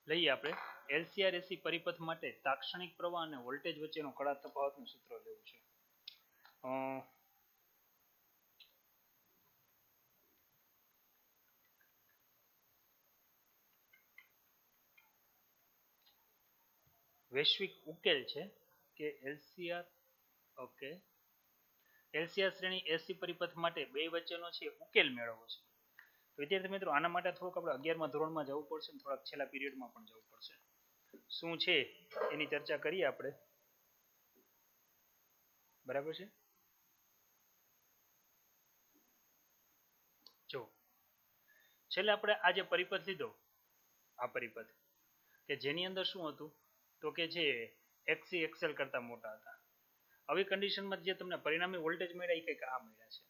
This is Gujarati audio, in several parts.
લઈએ આપણે LCR AC પરિપથ માટે તાક્ષણિક પ્રવાહ અને વોલ્ટેજ વચ્ચેનો કડા તફાવતનું સૂત્ર લેવું છે. વૈશ્વિક ઉકેલ છે કે LCR ઓકે LCR શ્રેણી AC પરિપથ માટે બે વચ્ચેનો છે ઉકેલ મેળવવો છે. તો વિદ્યાર્થી મિત્રો આના માટે થોડુંક આપણે 11મા ધોરણમાં જવું પડશે અને થોડાક છેલ્લા પિરિયડમાં પણ જવું પડશે. શું છે એની ચર્ચા કરીએ આપણે. બરાબર છે. જો છેલ્લે આપણે આ જે પરિપથ લીધો આ પરિપથ કે જેની અંદર શું હતું તો કે જે XC XL કરતા મોટા હતા. આવી કન્ડિશનમાં જે તમને પરિણામી વોલ્ટેજ મળ્યા એ કંઈક આ મળ્યા છે.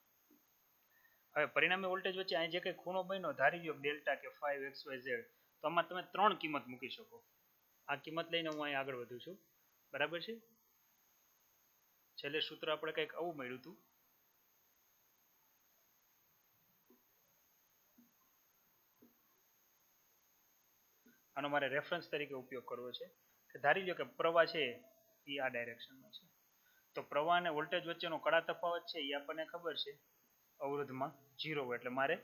હવે પરિણામી વોલ્ટેજ વચ્ચે અહીં જે કંઈ ખૂણો બન્યો ધારી લો ડેલ્ટા કે 5XYZ તો આમાં તમે 3 કિંમત મૂકી શકો. આ કિંમત લઈને હું અહીં આગળ વધું છું. બરાબર છે. છેલ્લે સૂત્ર આપણે કંઈક આવું મળ્યું હતું. આનો મારે રેફરન્સ તરીકે ઉપયોગ કરવો છે કે ધારી લો કે પ્રવાહ છે એ આ ડાયરેક્શનમાં છે. તો પ્રવાહ અને વોલ્ટેજ વચ્ચેનો કડા તફાવત છે એ આપણને ખબર છે અવરોધમાં 0 હોય એટલે મારે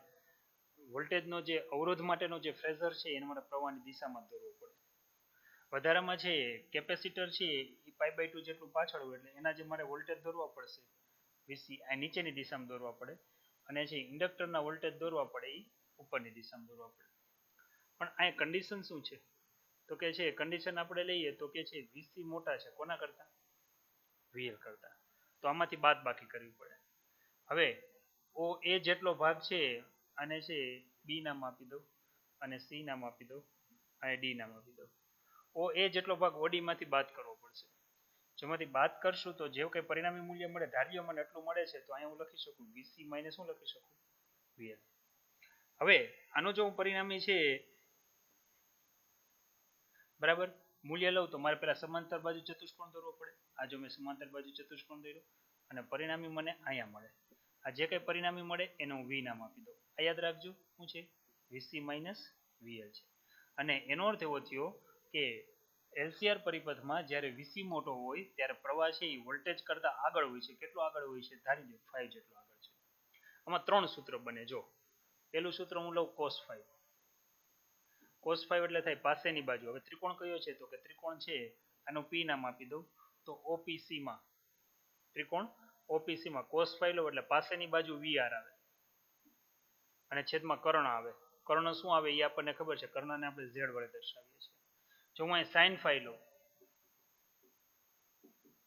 વોલ્ટેજનો જે અવરોધ માટેનો જે ફેઝર છે એને મારે પ્રવાહની દિશામાં દોરવો પડે. વધારામાં છે કેપેસિટર છે એ π/2 જેટલું પાછળ હોય એટલે એના જે મારે વોલ્ટેજ દોરવા પડશે VC આ નીચેની દિશામાં દોરવા પડે અને જે ઇન્ડક્ટરના વોલ્ટેજ દોરવા પડે એ ઉપરની દિશામાં દોરવા પડે. પણ આ કન્ડિશન શું છે તો કે છે કન્ડિશન આપણે લઈએ તો કે છે VC મોટા છે કોના કરતા VL કરતા. તો આમાંથી બાદ બાકી કરવી પડે. હવે OA જેટલો ભાગ છે આને છે B નામ આપી દો અને C નામ આપી દો અને D નામ આપી દો. OA જેટલો ભાગ OD માંથી બાદ કરવો પડશે. જેમાંથી બાદ કરશું તો જે કંઈ પરિણામી મૂલ્ય મળે ધાર્યો મને એટલું મળે છે તો અહીંયા હું લખી શકું VC માઇનસ શું લખી શકું VL. હવે આનું જો હું પરિણામી છે બરાબર મૂલ્ય લઉં તો મારે પહેલા સમાંતર બાજુ ચતુષ્કોણ દોરવો પડે. આ જો મેં સમાંતર બાજુ ચતુષ્કોણ દોર્યો અને પરિણામી મને અહીંયા મળે. આ જે કંઈ પરિણામી મળે એને હું V નામ આપી દઉં. આ યાદ રાખજો શું છે VC માઇનસ VL છે. અને એનો અર્થ એવો થયો કે LCR પરિપથમાં જ્યારે VC મોટો હોય ત્યારે પ્રવાહ છે એ વોલ્ટેજ કરતા આગળ હોય છે. કેટલો આગળ હોય છે ધારી લો 5 જેટલો આગળ છે. આમાં 3 સૂત્ર બને. જો પહેલું સૂત્ર હું લઉં cos 5. cos 5 એટલે થાય પાસેની બાજુ. હવે ત્રિકોણ કયો છે તો કે ત્રિકોણ છે આનું P નામ આપી દઉં તો OPC માં ત્રિકોણ OPC માં cos 5 લો એટલે પાસેની બાજુ VR આવે અને છેદમાં કર્ણ આવે. કર્ણ શું આવે એ આપણને ખબર છે. કર્ણને આપણે Z વડે દર્શાવીએ છીએ. જો હું અહીં sin 5 લઉં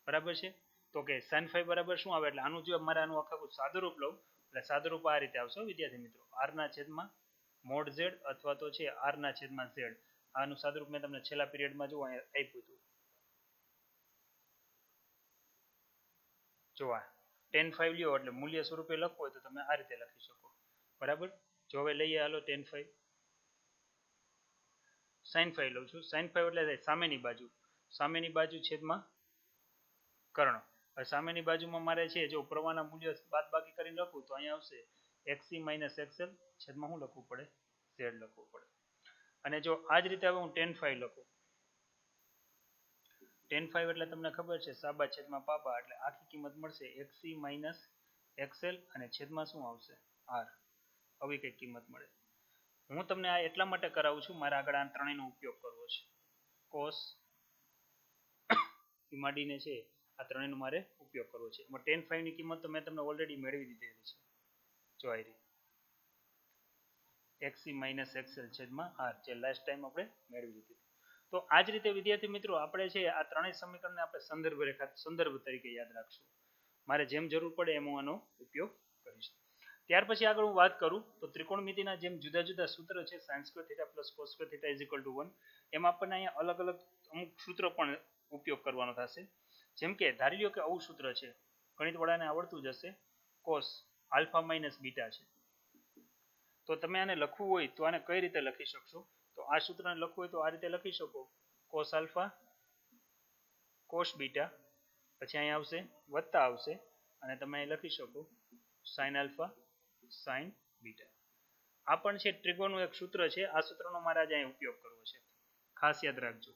બરાબર છે તો કે sin 5 બરાબર શું આવે એટલે આનું જો મારે આનું આખું સાદુરૂપ લઉં એટલે સાદુરૂપ આ રીતે આવશે વિદ્યાર્થી મિત્રો R ના છેદમાં mod Z અથવા તો છે R ના છેદમાં Z. આનું સાદુરૂપ મેં તમને છેલ્લા પિરિયડમાં જો અહીંયા આપ્યું હતું. જો આ tan 5 લ્યો એટલે મૂલ્ય સ્વરૂપે લખવું હોય તો તમે આ રીતે લખી શકો. બરાબર. જો હવે લઈએ હાલો tan 5 sin 5 લઉં છું. sin 5 એટલે સામેની બાજુ. સામેની બાજુ છેદમાં કર્ણ. હવે સામેની બાજુમાં મારે છે જો પ્રવાહના મૂલ્ય બાદ બાકી કરીને લખું તો અહીંયા આવશે XC XL છેદમાં શું લખવું પડે Z લખવું પડે. અને જો આ જ રીતે હવે હું tan 5 લખું tan 5 એટલે તમને ખબર છે સાબા છેદમાં પાબા એટલે આખી કિંમત મળશે XC XL અને છેદમાં શું આવશે R. આવી કઈ કિંમત મળે. હું તમને આ એટલા માટે કરાવું છું મારે આગળ આ ત્રણેયનો ઉપયોગ કરવો છે. cos સીમાડીને છે આ ત્રણેયનો મારે ઉપયોગ કરવો છે. એમાં tan 5 ની કિંમત તો મેં તમને ઓલરેડી મેળવી દીધેલી છે. જો આ રહી XC XL છેદમાં R જે લાસ્ટ ટાઈમ આપણે મેળવી દીધી. તો આ જ રીતે વિદ્યાર્થી મિત્રો આપણે છે આ ત્રણેય સમીકરણને આપણે સંદર્ભ તરીકે યાદ રાખશું. મારે જેમ જરૂર પડે એમ હું આનો ઉપયોગ કરીશ. ત્યાર પછી આગળ હું વાત કરું તો ત્રિકોણમિતિના જેમ જુદા જુદા સૂત્ર છે sin² θ + cos² θ = 1 એમાં આપણને અહીંયા અલગ અલગ અમુક સૂત્ર પણ ઉપયોગ કરવાનો થશે. જેમ કે ધારી લો કે આવું સૂત્ર છે ગણિત વાળાને આવડતું જ હશે cos α - β છે. તો તમે આને લખવું હોય તો આને કઈ રીતે લખી શકશો તો આ સૂત્રને લખવું હોય તો આ રીતે લખી શકો cos α cos β પછી અહીંયા આવશે વત્તા આવશે અને તમે અહીં લખી શકો sin α sin β. આ પણ છે ટ્રિગોનું એક સૂત્ર છે. આ સૂત્રનો મારે આજે અહીં ઉપયોગ કરવો છે. ખાસ યાદ રાખજો.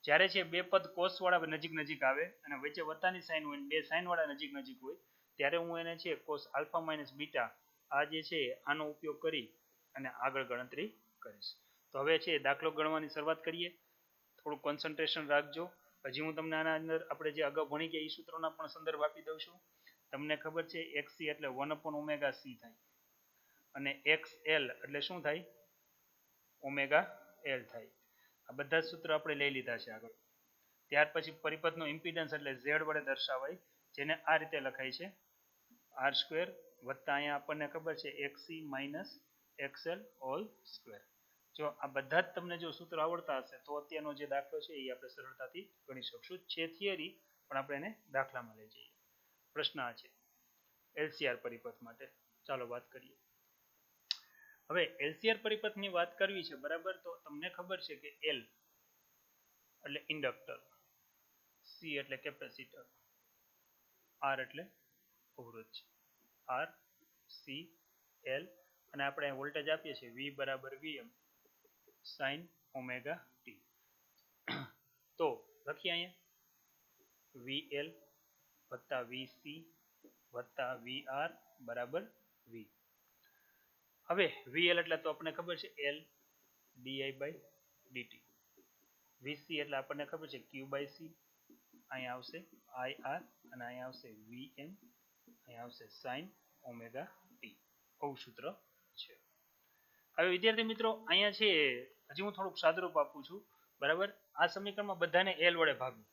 જ્યારે છે બે પદ કોસ વાળા નજીક નજીક આવે અને વચ્ચે વત્તાની સાઇન હોય, બે સાઇન વાળા નજીક નજીક હોય, ત્યારે હું એને છે કોસ આલ્ફા માઇનસ બીટા આ જે છે આનો ઉપયોગ કરી અને આગળ ગણતરી કરીશ. તો હવે છે દાખલો ગણવાની શરૂઆત કરીએ. થોડું કોન્સન્ટ્રેશન રાખજો. હજી હું તમને આના અંદર આપણે જે અગાઉ ભણી ગયા એ સૂત્રોના પણ સંદર્ભ આપી દઉં છું. તમને ખબર છે XC એટલે 1/ωc થાય અને XL એટલે શું થાય? ઓમેગા L થાય. આ બધા જ સૂત્રો આપણે લઈ લીધા છે આગળ. ત્યાર પછી પરિપથનો ઇમ્પિડન્સ એટલે Z વડે દર્શાવાય, જેને આ રીતે લખાય છે R² વત્તા અહીંયા આપણને ખબર છે XC minus XL whole square. જો આ બધા જ તમને જો સૂત્ર આવડતા હશે તો અત્યારનો જે દાખલો છે એ આપણે સરળતાથી ગણી શકશું. છે થિયરી પણ આપણે એને દાખલામાં લઈ જઈએ. પ્રશ્ન આ છે LCR પરિપથ માટે. ચાલો વાત કરીએ. હવે LCR પરિપથની વાત કરવી છે બરાબર. તો તમને ખબર છે કે L એટલે ઇન્ડક્ટર, C એટલે કેપેસિટર, R એટલે અવરોધ છે. R C L અને આપણે વોલ્ટેજ આપીએ છીએ V બરાબર Vm sin ઓમેગા t. તો લખીએ અહીંયા VL વત્તા VC વત્તા VR બરાબર V. હવે VL એટલે તો આપણને ખબર છે L di by dt. VC એટલે આપણને ખબર છે Q by C. અહીંયા આવશે IR અને અહીંયા આવશે VM, અહીંયા આવશે sin ઓમેગા t. આવું સૂત્ર છે. હવે વિદ્યાર્થી મિત્રો અહીંયા છે હજી હું થોડુંક સાદુરૂપ આપું છું બરાબર. આ સમીકરણમાં બધાને L વડે ભાગવું.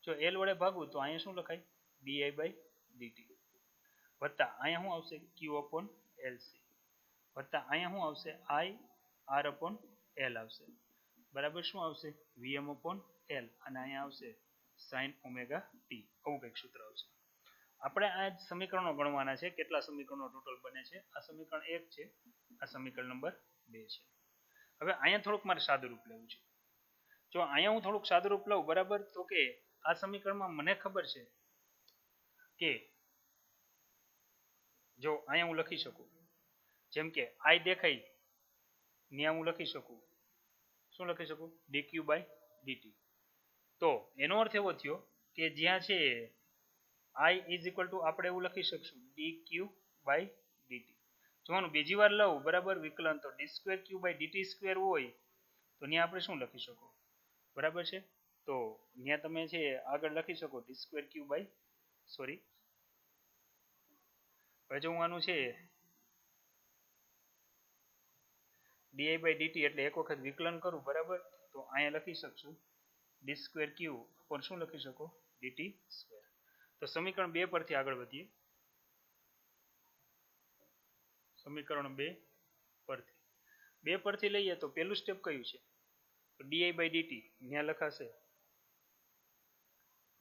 જો L વડે ભાગવું તો અહીંયા શું લખાય? di by dt વત્તા અહીંયા શું આવશે? Q upon LC વત્તા અહીંયા શું આવશે? I R upon L આવશે બરાબર. શું આવશે? VM upon L અને અહીંયા આવશે sin ઓમેગા t. આવું કંઈક સૂત્ર આવશે. આપણે આ સમીકરણો ગણવાના છે. કેટલા સમીકરણો ટોટલ બને છે? આ સમીકરણ 1 છે, આ સમીકરણ નંબર 2 છે. હવે અહીંયા થોડુંક મારે સાદુરૂપ લેવું છે. જો અહીંયા હું થોડુંક સાદુરૂપ લઉં બરાબર, તો કે આ સમીકરણમાં મને ખબર છે કે જો અહીંયા હું લખી શકું જેમ કે I દેખાય ત્યાં હું લખી શકું શું લખી શકું? dq by dt. તો એનો અર્થ એવો થયો કે જ્યાં છે I is equal to આપણે એવું લખી શકશું dq by dt. જોવાનું બીજી વાર લઉં બરાબર વિકલન, તો d2q by dt2 હોય તો ત્યાં આપણે શું લખી શકો બરાબર છે. તો ત્યાં તમે છે આગળ લખી શકો d2q by સોરી હવે જો હું આનું છે di by dt એટલે એક વખત વિકલન કરું બરાબર, તો અહીંયા લખી શકશું d2q પર શું લખી શકો? dt2. તો સમીકરણ 2 પરથી આગળ વધીએ. સમીકરણ 2 પરથી લઈએ તો પહેલું સ્ટેપ કયું છે? તો di by dt ત્યાં લખાશે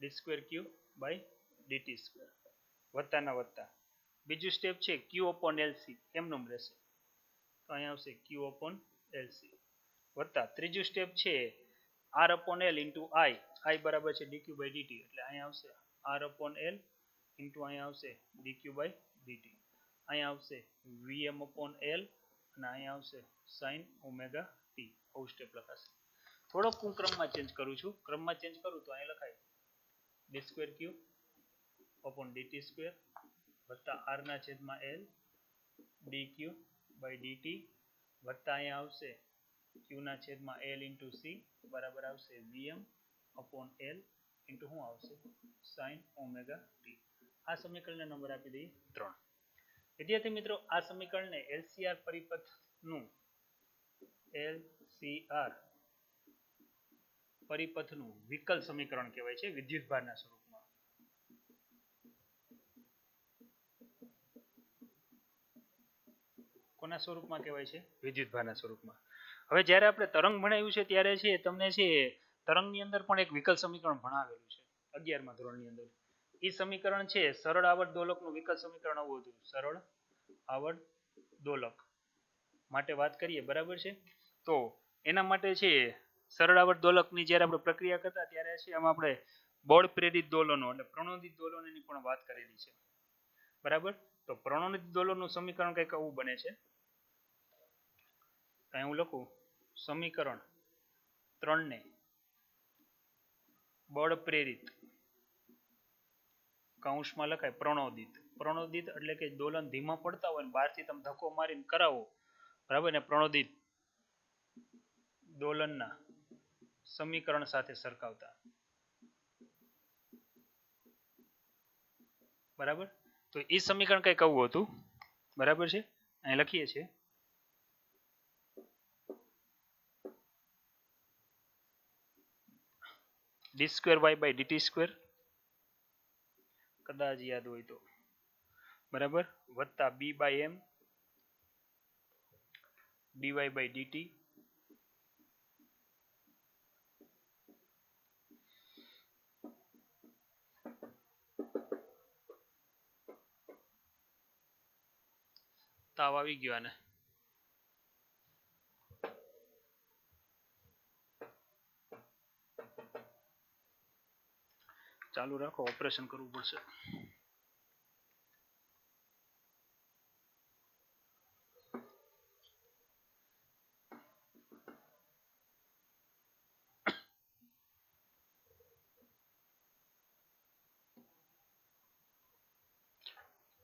d2q by dt2 વત્તાના વત્તા. બીજું સ્ટેપ છે q upon lc એમનું રહેશે, તો અહીંયા આવશે q upon lc વત્તા ત્રીજું સ્ટેપ છે r upon l into I બરાબર છે dq by dt એટલે અહીંયા આવશે r upon l into અહીંયા આવશે dq by dt. અહીંયા આવશે vm upon l અને અહીંયા આવશે sin ઓમેગા t. આવું સ્ટેપ લખાશે. થોડોક હું ક્રમમાં ચેન્જ કરું છું. ક્રમમાં ચેન્જ કરું તો અહીંયા લખાય d2q upon dt2 વત્તા r ના છેદમાં l dq by dt વત્તા અહીંયા આવશે q ના છેદમાં l into c બરાબર આવશે vm upon l into શું આવશે? sin omega t. આ સમીકરણને નંબર આપી દઈએ 3. વિદ્યાર્થી મિત્રો આ સમીકરણને LCR પરિપથનું LCR પરિપથનું વિકલ સમીકરણ કહેવાય છે વિદ્યુતભારના સ્વરૂપમાં. કોના સ્વરૂપમાં કહેવાય છે? વિદ્યુતભારના સ્વરૂપમાં. હવે જ્યારે આપણે તરંગ ભણાવ્યું છે ત્યારે છે તમને છે તરંગની અંદર પણ એક વિકલ સમીકરણ ભણાવેલું છે 11મા ધોરણની અંદર. એ સમીકરણ છે સરળ આવર્ત દોલકનું વિકલ સમીકરણ આવું હતું. સરળ આવર્ત દોલક માટે વાત કરીએ બરાબર છે. તો એના માટે છે સરળ આવર્ત દોલકની જ્યારે આપણે પ્રક્રિયા કરતા ત્યારે છે આમાં આપણે બળ પ્રેરિત દોલનો એટલે પ્રણોદિત દોલનોની પણ વાત કરેલી છે બરાબર. તો પ્રણોદિત દોલનનું સમીકરણ કંઈક આવું બને છે. અહીં હું લખું સમીકરણ ત્રણને બળ પ્રેરિત કૌંસમાં લખાય પ્રણોદિત. પ્રણોદિત એટલે કે દોલન ધીમા પડતા હોય ને બહારથી તમે ધક્કો મારીને કરાવો, બરાબર ને, પ્રણોદિત દોલનના સમીકરણ સાથે સરખાવતા. બરાબર, તો એ સમીકરણ કઈ કવું હતું, બરાબર છે, અહીં લખીએ છીએ d2y/dt², કદાચ યાદ હોય તો, બરાબર, વત્તા b/m dy/dt તાવ આવી ગયો આને. ચાલુ રાખો, ઓપરેશન કરવું પડશે.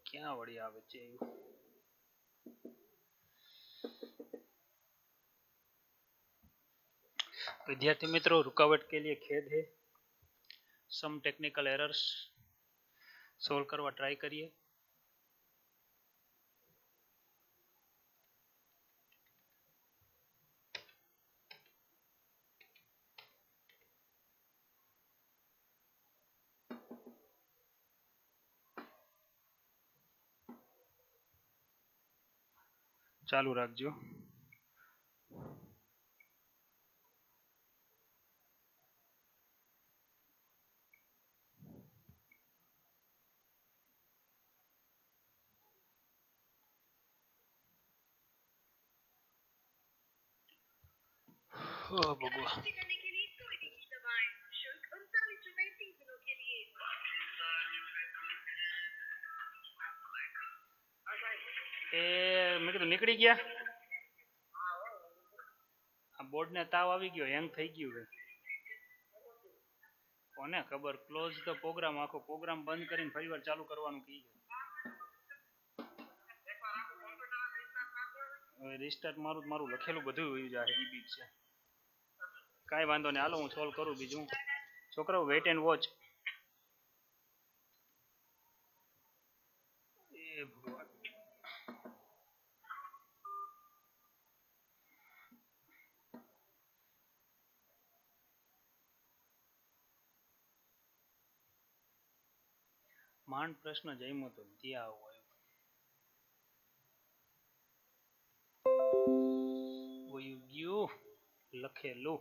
ક્યાં વળી આવે છે विद्यार्थी मित्रों, रुकावट के लिए खेद है. सम टेक्निकल एरर्स सोल्व करवा ट्राई करिए. चालू रखो. भगवान, મેં કીધું નીકળી ગયા. આ બોર્ડ ને તાવ આવી ગયો, હેંગ થઈ ગયું છે. કોને ખબર, ક્લોઝ ધ પ્રોગ્રામ, આખો પ્રોગ્રામ બંધ કરીને ફરીવાર ચાલુ કરવાનું કીધું. હવે રિસ્ટાર્ટ મારું લખેલું બધું હોય જાય, એ બીજ છે. કાંઈ વાંધો નહીં, હાલો હું સોલ્વ કરું. બીજું છોકરાઓ વેઇટ એન્ડ વોચ. એ ભગવાન, માંડ પ્રશ્ન જઈમો તો ત્યાં હોય ગયું લખેલું.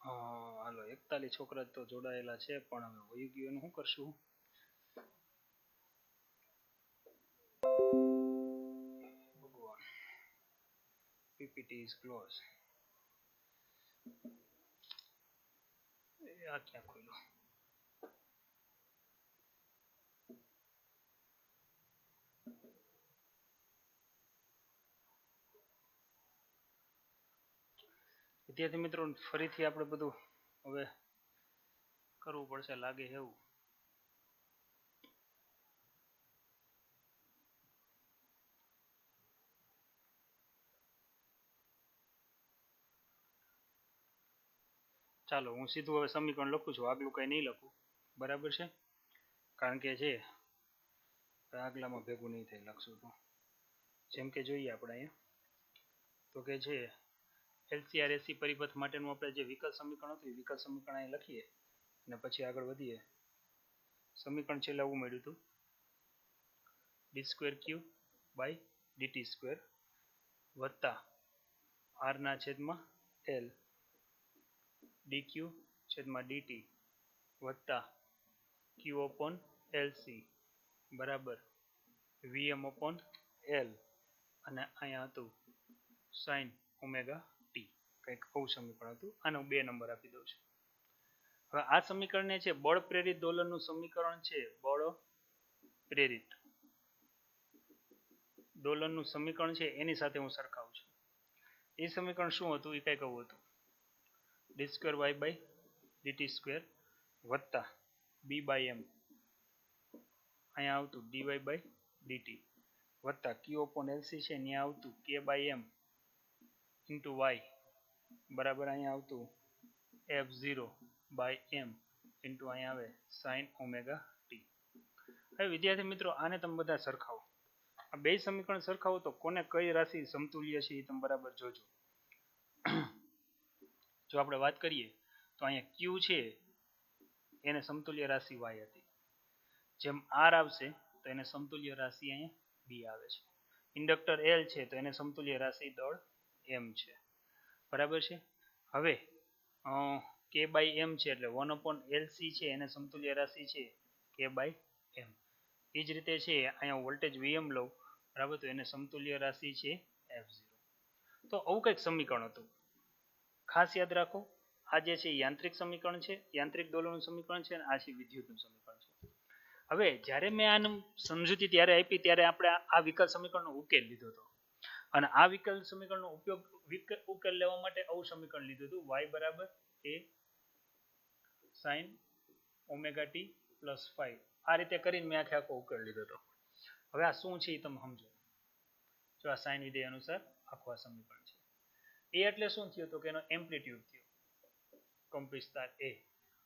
હાલો, 41 છોકરા તો જોડાયેલા છે, પણ હવે વયું ગયું એનું શું કરશું? ભગવાન, પીપીટી ઇઝ ક્લોઝ. આ ક્યાં ખોલ્યું? વિદ્યાર્થી મિત્રો, ફરીથી આપણે બધું હવે કરવું પડશે લાગે એવું. ચાલો, હું સીધું હવે સમીકરણ લખું છું, આગલું કઈ નહીં લખું, બરાબર છે, કારણ કે છે આગલામાં ભેગું નહીં થાય, લખશું તો. જેમ કે જોઈએ આપણે અહીંયા, તો કે છે LCRSC પરિપથ માટેનું આપણે જે વિકલ સમીકરણ હતું, એ વિકલ સમીકરણ અહીં લખીએ અને પછી આગળ વધીએ. સમીકરણ છેલ્લે આવું મળ્યું હતું, d2q/dt² વત્તા r/l dq/dt વત્તા q/lc બરાબર vm/l, અને અહીંયા હતું sin ωt, કંઈક આવું સમીકરણ હતું. આનો 2 નંબર આપી દઉં છું. હવે આ સમીકરણને છે બળ પ્રેરિત દોલનનું સમીકરણ છે, બળ પ્રેરિત દોલનનું સમીકરણ છે એની સાથે હું સરખાવું છું. એ સમીકરણ શું હતું? એ કંઈક આવું હતું, d2y/dt² વત્તા b/m અહીંયા આવતું dy/dt વત્તા q/LC છે ત્યાં આવતું k/m into y બરાબર અહીંયા આવતું f0/m into અહીંયા આવે sin ωt. હવે વિદ્યાર્થી મિત્રો આને તમે બધા સરખાવો, આ બે સમીકરણ સરખાવો તો કોને કઈ રાશિ સમતુલ્ય છે એ તમે બરાબર જોજો. જો આપણે વાત કરીએ તો અહીંયા q છે એને સમતુલ્ય રાશિ y હતી, જેમ r આવશે તો એને સમતુલ્ય રાશિ અહીંયા b આવે છે. ઇન્ડક્ટર L છે તો એને સમતુલ્ય રાશિ દળ m છે, બરાબર છે. હવે k/m છે એટલે 1/LC છે એને સમતુલ્ય રાશિ છે k/m. એ જ રીતે છે અહીંયા વોલ્ટેજ Vm લઉં, બરાબર, તો એને સમતુલ્ય રાશિ છે f0. તો આવું કંઈક સમીકરણ હતું. ખાસ યાદ રાખો, આ જે છે યાંત્રિક સમીકરણ છે, યાંત્રિક દોલનનું સમીકરણ છે, અને આ છે વિદ્યુતનું સમીકરણ છે. હવે જ્યારે મેં આનું સમજૂતી ત્યારે આપી ત્યારે આપણે આ વિકલ સમીકરણનો ઉકેલ લીધો હતો, અને આ વિકલ સમીકરણનો ઉકેલ લેવા માટે આવું સમીકરણ લીધું હતું, y બરાબર a sin ωt પ્લસ 5. આ રીતે કરીને મેં આખો ઉકેલ લીધો હતો. હવે આ શું છે એ તમે સમજો. જો આ સાઇન વિધેય અનુસાર આખું આ સમીકરણ છે. એ એટલે શું થયું તો કે એનો એમ્પ્લિટ્યુડ થયો, કંપવિસ્તાર a.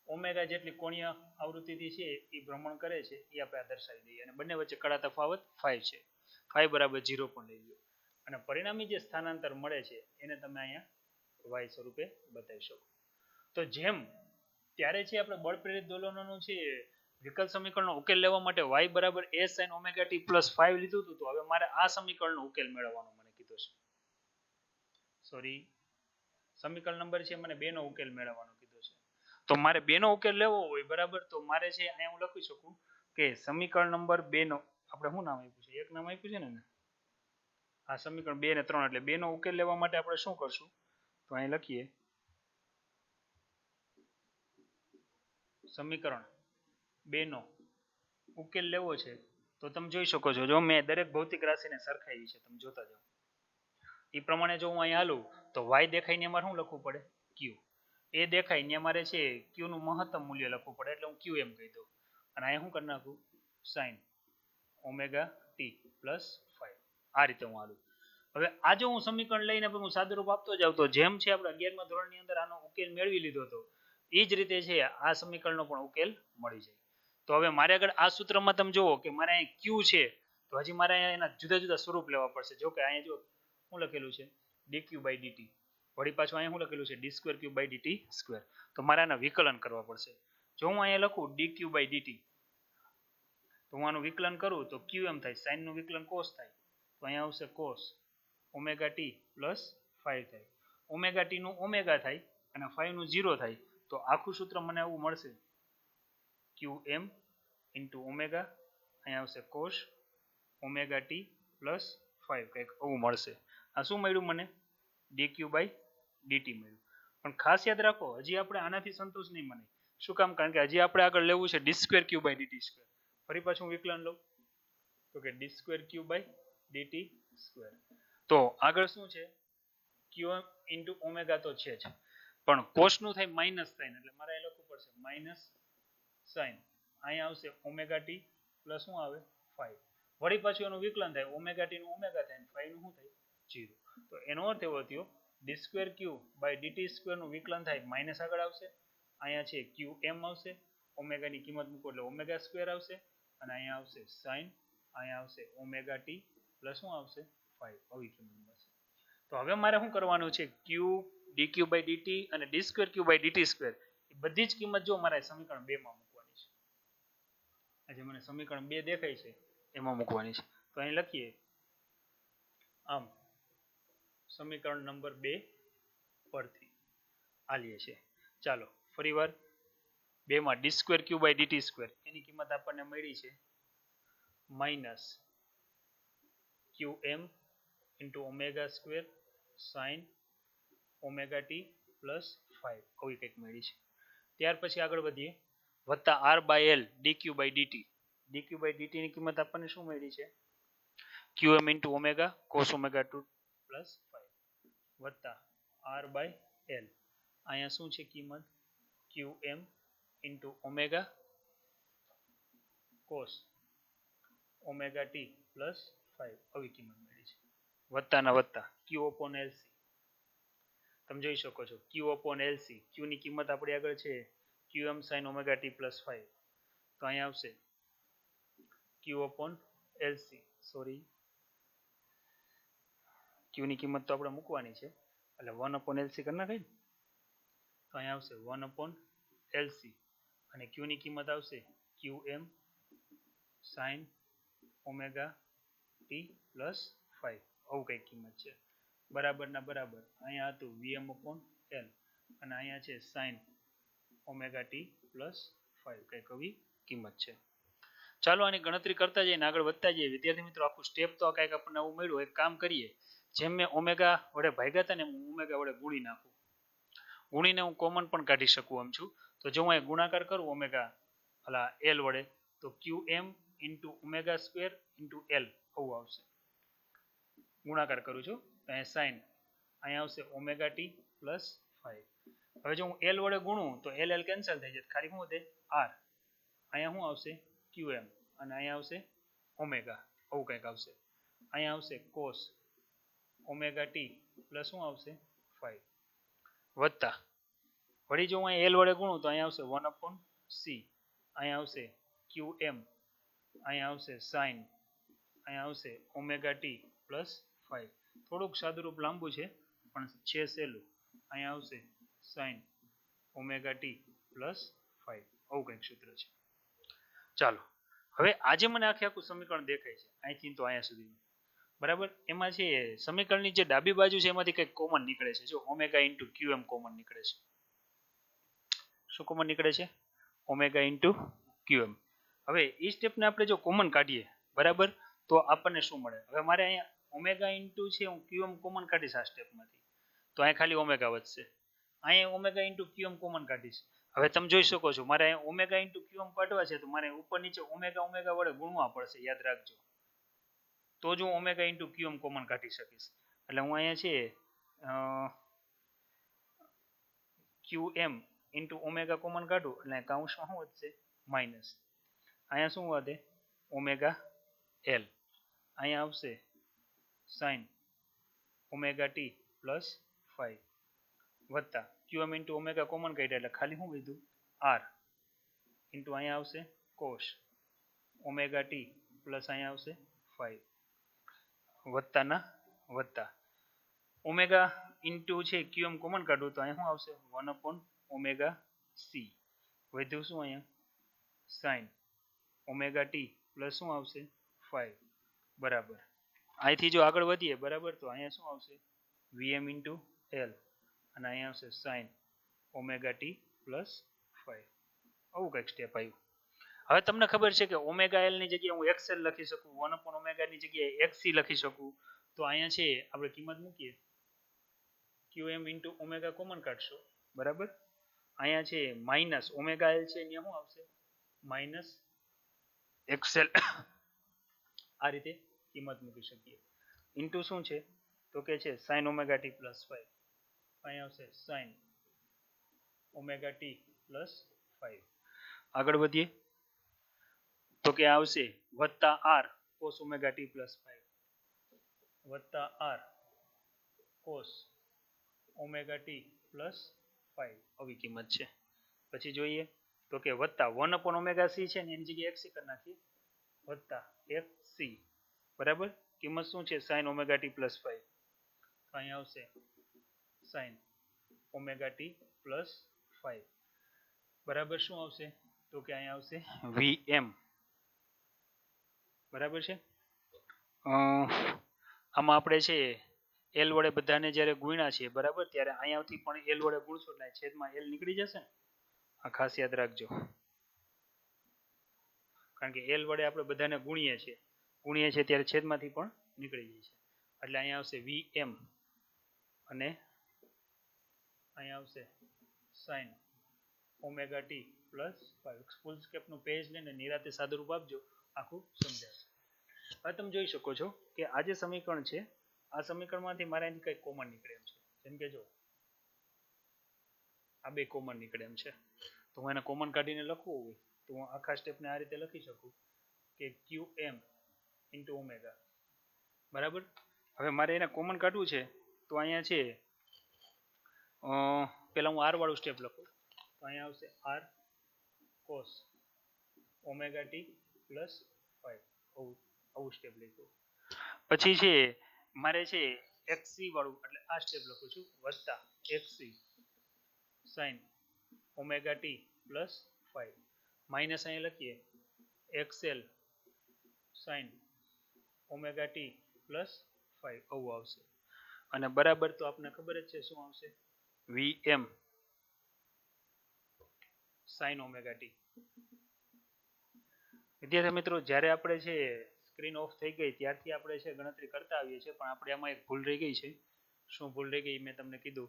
ઓમેગા જેટલી કોણીય આવૃત્તિથી છે એ ભ્રમણ કરે છે એ આપણે આ દર્શાવી દઈએ, અને બંને વચ્ચે કડા તફાવત 5 છે. 5 બરાબર 0 પણ લઈ લો, અને પરિણામી જે સ્થાનાંતર મળે છે એને તમે અહીંયા y સ્વરૂપે બતાવી શકો. તો જેમ ત્યારે છે આપણે બળ પ્રેરિત દોલનોનું છે વિકલ સમીકરણનો ઉકેલ લેવા માટે y બરાબર a sin ωt પ્લસ 5 લીધું હતું, તો હવે મારે આ સમીકરણનો ઉકેલ મેળવવાનો મને કીધો છે. સોરી, સમીકરણ નંબર છે મને 2 નો ઉકેલ મેળવવાનો કીધો છે. તો મારે 2 નો ઉકેલ લેવો હોય, બરાબર, તો મારે છે અહીંયા હું લખી શકું કે સમીકરણ નંબર 2 નો આપણે શું નામ આપ્યું છે? એક નામ આપ્યું છે ને, આ સમીકરણ 2 અને 3, એટલે 2 નો ઉકેલ લેવા માટે આપણે શું કરશું? તો અહીં લખીએ સમીકરણ 2 નો ઉકેલ લેવો છે તો તમે જોઈ શકો છો, જો મેં દરેક ભૌતિક રાશિને સરખાવી છે, તમે જોતા જાઓ. એ પ્રમાણે જો હું અહીંયા હાલું તો y દેખાય ને અમારે શું લખવું પડે? q. એ દેખાય ને અમારે છે q નું મહત્તમ મૂલ્ય લખવું પડે, એટલે હું q એમ કહી દઉં, અને અહીંયા શું કરી નાખું? sin ωt plus 5. આ રીતે હું હાલું. હવે આ જો હું સમીકરણ લઈને હું સાદુરૂપ આપતો જાઉં તો જેમ છે આપણે 11મા ધોરણની અંદર આનો ઉકેલ મેળવી લીધો હતો, એ જ રીતે છે આ સમીકરણનો પણ ઉકેલ મળી જાય. તો હવે મારે આગળ આ સૂત્રમાં તમે જુઓ કે મારે અહીં q છે, તો હજી મારે અહીંયા એના જુદા જુદા સ્વરૂપ લેવા પડશે. જો કે અહીંયા જો શું લખેલું છે? dq/dt. વળી પાછું અહીંયા શું લખેલું છે? d2q/dt². તો મારે આના વિકલન કરવા પડશે. જો હું અહીંયા લખું dq/dt, તો હું આનું વિકલન કરું તો q એમ થાય, sin નું વિકલન cos થાય, તો અહીંયા આવશે cos ωt પ્લસ 5 થાય. ωt નું ઓમેગા થાય અને 5 નું 0 થાય, તો આખું સૂત્ર મને એવું મળશે qm into ઓમેગા, અહીંયા આવશે cos ωt પ્લસ 5, કંઈક એવું મળશે. આ શું મળ્યું મને? dq/dt મળ્યું. પણ ખાસ યાદ રાખો, હજી આપણે આનાથી સંતોષ નહીં મને. શું કામ? કારણ કે હજી આપણે આગળ લેવું છે d2q/dt². ફરી પાછું હું વિકલન લઉં તો કે d2q/dt². તો આગળ શું છે? qm into ઓમેગા તો છે જ, પણ cos નું થાય માઇનસ સાઇન, એટલે મારે અહીં લખવું પડશે માઇનસ સાઇન. અહીંયા આવશે ωt પ્લસ શું આવે? 5. વળી પાછું એનું વિકલન થાય, ωt નું ઓમેગા થાય, 5 નું શું થાય? 0. તો એનો અર્થ એવો થયો d2q/dt² નું વિકલન થાય, માઇનસ આગળ આવશે, અહીંયા છે qm આવશે, ઓમેગા ની કિંમત મૂકો એટલે ઓમેગા સ્ક્વેર આવશે, અને અહીંયા આવશે સાઇન, અહીંયા આવશે ωt પ્લસ શું આવશે? 5. આવી કિંમત મળશે. તો હવે મારે શું કરવાનું છે? q dq/dt અને d2q/dt² એ બધી જ કિંમત જો મારે સમીકરણ 2 માં મૂકવાની છે. આજે મને સમીકરણ 2 દેખાય છે એમાં મૂકવાની છે. તો અહીં લખીએ આમ સમીકરણ નંબર 2 પરથી આલીએ છે. ચાલો ફરીવાર 2 માં d2q/dt² એની કિંમત આપણને મળી છે minus qm into omega square sin ωt plus 5, આવી કંઈક મળી છે. ત્યાર પછી આગળ વધીએ વત્તા r by l dq by dt. dq by dt ની કિંમત આપણને શું મળી છે? qm into omega cos omega 2 plus 5 વત્તા r બાય l. અહીંયા શું છે કિંમત? qm into omega cos omega t plus 5 આવી કિંમત મળી છે. વત્તાના વત્તા q upon lc. તમે જોઈ શકો છો q upon lc. q ની કિંમત આપણી આગળ છે qm sin omega t plus 5. તો અહીંયા આવશે q upon lc. Sorry, q ની કિંમત તો આપણે મૂકવાની છે એટલે 1 upon lc કરી નાખાય ને. તો અહીંયા આવશે 1 upon lc અને q ની કિંમત આવશે qm sin omega t plus 5. આવું કઈ કિંમત છે. બરાબર ના બરાબર અહીંયા હતું vm upon l અને અહીંયા છે sin omega t plus 5. કઈક આવી કિંમત છે. ચાલો આની ગણતરી કરતા જઈએ ને આગળ વધતા જઈએ. વિદ્યાર્થી મિત્રો આખું સ્ટેપ તો કંઈક આપણને આવું મળ્યું. એક કામ કરીએ, જેમ મેં ઓમેગા વડે ભાગ્યા હતા ને હું ઓમેગા વડે ગુણી નાખું. ગુણીને હું કોમન પણ કાઢી શકું એમ છું. તો જો હું અહીં ગુણાકાર કરું ઓમેગા l વડે તો qm into omega square into l આવું આવશે. ગુણાકાર કરું છું તો અહીંયા sin અહીંયા આવશે omega t plus 5. હવે જો હું l વડે ગુણું તો l કેન્સલ થઈ જાય, ખાલી શું વધે r. અહીંયા શું આવશે qm અને અહીંયા આવશે ઓમેગા. આવું કંઈક આવશે. અહીંયા આવશે cos omega t plus શું આવશે 5 વત્તા વળી જો હું અહીં l વડે ગુણું તો અહીંયા આવશે 1 upon c. અહીંયા આવશે qm અહીંયા આવશે sin અહીંયા આવશે omega t plus 5. થોડુંક સાદુરૂપ લાંબુ છે પણ છે સહેલું. અહીંયા આવશે sin omega t plus 5. આવું કંઈક સૂત્ર છે. ચાલો હવે આજે મને આખું સમીકરણ દેખાય છે અહીંથી તો અહીંયા સુધી. બરાબર, એમાં છે સમીકરણની જે ડાબી બાજુ છે એમાંથી કંઈક કોમન નીકળે છે. જો ઓમેગા ઇન્ટુ qm કોમન નીકળે છે. શું કોમન નીકળે છે? Omega into qm. હવે એ સ્ટેપને આપણે જો કોમન કાઢીએ બરાબર તો આપણને શું મળે? હવે મારે અહીંયા ઓમેગા ઇન્ટુ છે હું qm કોમન કાઢીશ આ સ્ટેપમાંથી તો અહીંયા ખાલી ઓમેગા વધશે. અહીંયા ઓમેગા ઇન્ટુ qm કોમન કાઢીશ. હવે તમે જોઈ શકો છો મારે અહીંયા ઓમેગા ઇન્ટુ qm કાઢવા છે તો મારે ઉપર નીચે ઓમેગા ઓમેગા વડે ગુણવા પડશે, યાદ રાખજો. તો જ હું ઓમેગા ઇન્ટુ qm કોમન કાઢી શકીશ. એટલે હું અહીંયા છે qm ઇન્ટુ ઓમેગા કોમન કાઢું એટલે કૌંસમાં શું વધશે? માઇનસ. અહીંયા શું વધે? Omega l. અહીંયા આવશે sin omega t plus 5 વત્તા qm ઇન્ટુ ઓમેગા કોમન કાઢ્યા એટલે ખાલી શું વધ્યું? r ઇન્ટુ અહીંયા આવશે cos omega t પ્લસ અહીંયા આવશે 5 વત્તાના વત્તા ઓમેગા ઇન્ટુ છે qm કોમન કાઢું તો અહીંયા શું આવશે? 1 upon omega c. વધ્યું શું અહીંયા? sin omega t પ્લસ શું આવશે? 5 બરાબર. અહીંથી જો આગળ વધીએ બરાબર તો અહીંયા શું આવશે? vm ઇન્ટુ l અને અહીંયા આવશે sin omega t plus 5. આવું કંઈક સ્ટેપ આવ્યું. હવે તમને ખબર છે કે ઓમેગા l ની જગ્યાએ હું xl લખી શકું, 1 upon omega ની જગ્યાએ xc લખી શકું. તો અહીંયા છે આપણે કિંમત મૂકીએ qm ઇન્ટુ ઓમેગા કોમન કાઢશો બરાબર. અહીંયા છે માઇનસ ઓમેગા l છે અહીંયા શું આવશે? Minus xl. આ રીતે કિંમત મૂકી શકીએ. ઇન્ટુ શું છે તો કે છે sin omega t plus 5. અહીંયા આવશે sin omega t plus 5. આગળ વધીએ તો કે આવશે વત્તા r cos omega t plus 5 વત્તા r cos omega t plus 5 આવી કિંમત છે. પછી જોઈએ તો કે વત્તા 1 upon omega c છે ને એની જગ્યાએ xc કરી નાખીએ વત્તા xc બરાબર. કિંમત શું છે? sin omega t plus 5. અહીંયા આવશે sin omega t plus 5 બરાબર શું આવશે તો કે અહીંયા આવશે vm બરાબર છે. આમાં આપણે છે l વડે બધાને જ્યારે ગુણ્યા છે બરાબર ત્યારે અહીંયાથી પણ l વડે ગુણશો એટલે છેદમાં l નીકળી જશે ને. આ ખાસ યાદ રાખજો કારણ કે l વડે આપણે બધાને ગુણીએ છીએ ત્યારે છેદમાંથી પણ નીકળી જાય છે. એટલે અહીંયા આવશે vm અને અહીંયા આવશે sin ઓમેગા ટી પ્લસ 5. ફૂલ સ્કેપનું પેજ લઈને નિરાતે સાદુરૂપ આપજો, આખું સમજાશે. હવે તમે જોઈ શકો છો કે આ જે સમીકરણ છે, આ સમીકરણમાંથી મારે અહીંથી કંઈક કોમન નીકળે એમ છે. જેમ કે જો આ બે કોમન નીકળે એમ છે, તો હું એને કોમન કાઢીને લખવું હોય તો હું આખા સ્ટેપને આ રીતે લખી શકું કે QM ઇન્ટુ ઓમેગા. બરાબર. હવે મારે એને કોમન કાઢવું છે તો અહીંયા છે પહેલાં હું આર વાળું સ્ટેપ લખું તો અહીંયા આવશે r cos omega t plus 5. આવું સ્ટેપ લખ્યું. પછી છે મારે છે XC વાળું એટલે આ સ્ટેપ લખું છું વત્તા XC sine omega t plus 5 minus અહીં લખીએ XL sine omega t plus 5 આવું આવશે. અને બરાબર તો આપણને ખબર જ છે શું આવશે, VM સાઇન ઓમેગા ટી. વિદ્યાર્થી મિત્રો, જ્યારે આપણે છે સ્ક્રીન ઓફ થઈ ગઈ ત્યારથી આપણે છે ગણતરી કરતા આવીએ છીએ, પણ આપણે આમાં એક ભૂલ રહી ગઈ છે. શું ભૂલ રહી ગઈ મેં તમને કીધું,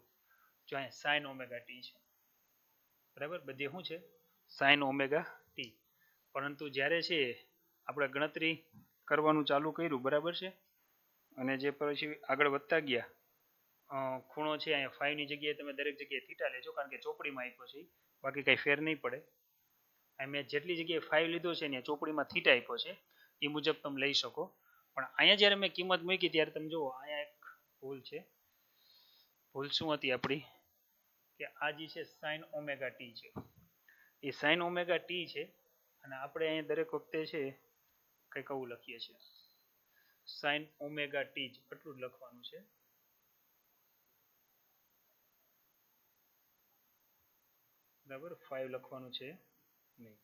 જો અહીંયા સાઇન ઓમેગા ટી છે. બરાબર, બધી શું છે સાઇન ઓમેગા ટી. પરંતુ જ્યારે છે આપણે ગણતરી કરવાનું ચાલુ કર્યું, બરાબર છે, અને જે પછી આગળ વધતા ગયા ખૂણો છે અહીંયા 5 ની જગ્યાએ તમે દરેક જગ્યાએ થીટા લેજો, કારણ કે ચોપડીમાં આપ્યો છે, બાકી કંઈ ફેર નહીં પડે. મેં જેટલી જગ્યાએ 5 લીધો છે ને ચોપડીમાં થીટા આપ્યો છે, એ મુજબ તમે લઈ શકો. પણ અહીંયા જ્યારે મેં કિંમત મૂકી ત્યારે તમે જુઓ અહીંયા એક ભૂલ છે. ભૂલ શું હતી આપણી, કે આ જે છે સાઇન ઓમેગા ટી છે, એ સાઇન ઓમેગા ટી છે, અને આપણે અહીંયા દરેક વખતે છે કંઈક આવું લખીએ છીએ સાઇન ઓમેગા ટી જ, એટલું જ લખવાનું છે. બરાબર, 5 લખવાનું છે નહીં.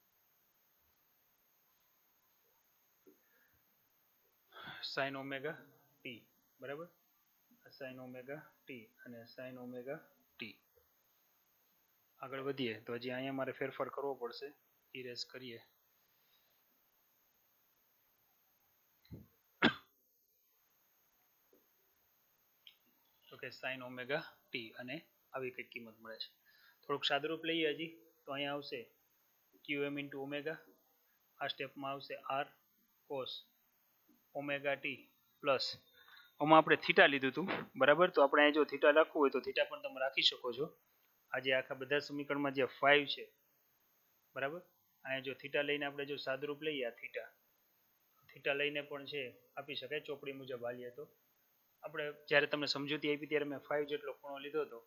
Sine omega T. બરાબર, સાઇન ઓમેગા ટી અને સાઇન ઓમેગા ટી. આગળ વધીએ તો હજી અહીંયા મારે ફેરફાર કરવો પડશે, ઇરેઝ કરીએ. તો કે સાઇન ઓમેગા ટી અને આવી કંઈક કિંમત મળે છે. થોડુંક સાદુરૂપ લઈએ હજી, તો અહીંયા આવશે QM ઇન્ટુ ઓમેગા. આ સ્ટેપમાં આવશે r cos omega t plus, આમાં આપણે થીટા લીધું હતું. બરાબર, તો આપણે જો થીટા રાખવું હોય તો થીટા પણ તમે રાખી શકો છો. આજે આખા બધા સમીકરણમાં જે 5 છે, બરાબર, અહીંયા જો થીટા લઈને આપણે જો સાદુરૂપ લઈએ, આ થીટા લઈને પણ છે આપી શકાય, ચોપડી મુજબ હાલીએ તો. આપણે જ્યારે તમને સમજૂતી આપી ત્યારે મેં 5 જેટલો ખૂણો લીધો હતો,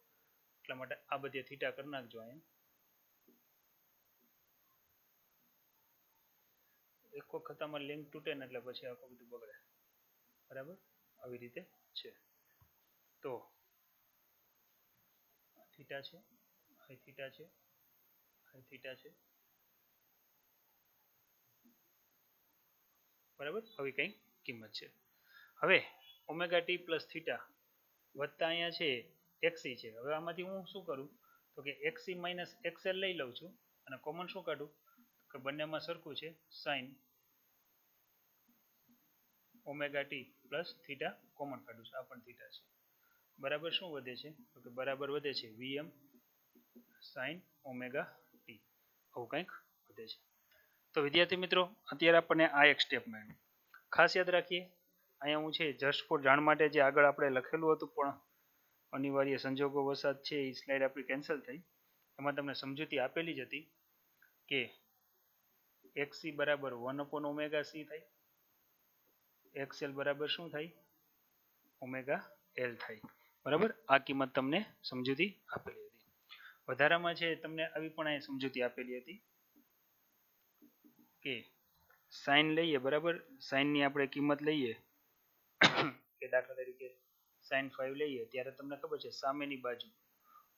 એટલા માટે આ બધી થીટા કરી નાખજો. અહીંયા એક વખત આમાં લિંક તૂટે ને એટલે પછી આખું બધું બગડે. બરાબર, આવી રીતે છે. તો થીટા છે, અહીં થીટા છે, અહીં થીટા છે. બરાબર, આવી કંઈ કિંમત છે. હવે ઓમેગા ટી પ્લસ થીટા વત્તા અહીંયા છે XC છે. હવે આમાંથી હું શું કરું, તો કે XC માઇનસ XL લઈ લઉં છું, અને કોમન શું કાઢું, કે બંનેમાં સરખું છે sine omega t plus theta common કાઢું છું, આ પણ થીટા છે. બરાબર, શું વધે છે, તો કે બરાબર વધે છે VM સાઇન ઓમેગા ટી. આવું કંઈક વધે છે. તો વિદ્યાર્થી મિત્રો, અત્યારે આપણને આ એક સ્ટેપ મળ્યું. ખાસ યાદ રાખીએ, અહીંયા હું છે જસ્ટ ફોર જાણ માટે જે આગળ આપણે લખેલું હતું પણ અનિવાર્ય સંજોગો વસાત છે એ સ્લાઇડ આપણી કેન્સલ થઈ. એમાં તમને સમજૂતી આપેલી જ હતી કે XC બરાબર 1 upon ઓમેગા C થાય, XL બરાબર શું થાય, ઓમેગા L થાય. બરાબર, આ કિંમત તમને સમજૂતી આપેલી હતી. વધારામાં છે તમને આવી પણ અહીં સમજૂતી આપેલી હતી કે સાઇન લઈએ, બરાબર, સાઇનની આપણે કિંમત લઈએ કે દાખલા તરીકે સાઇન 5 લઈએ, ત્યારે તમને ખબર છે સામેની બાજુ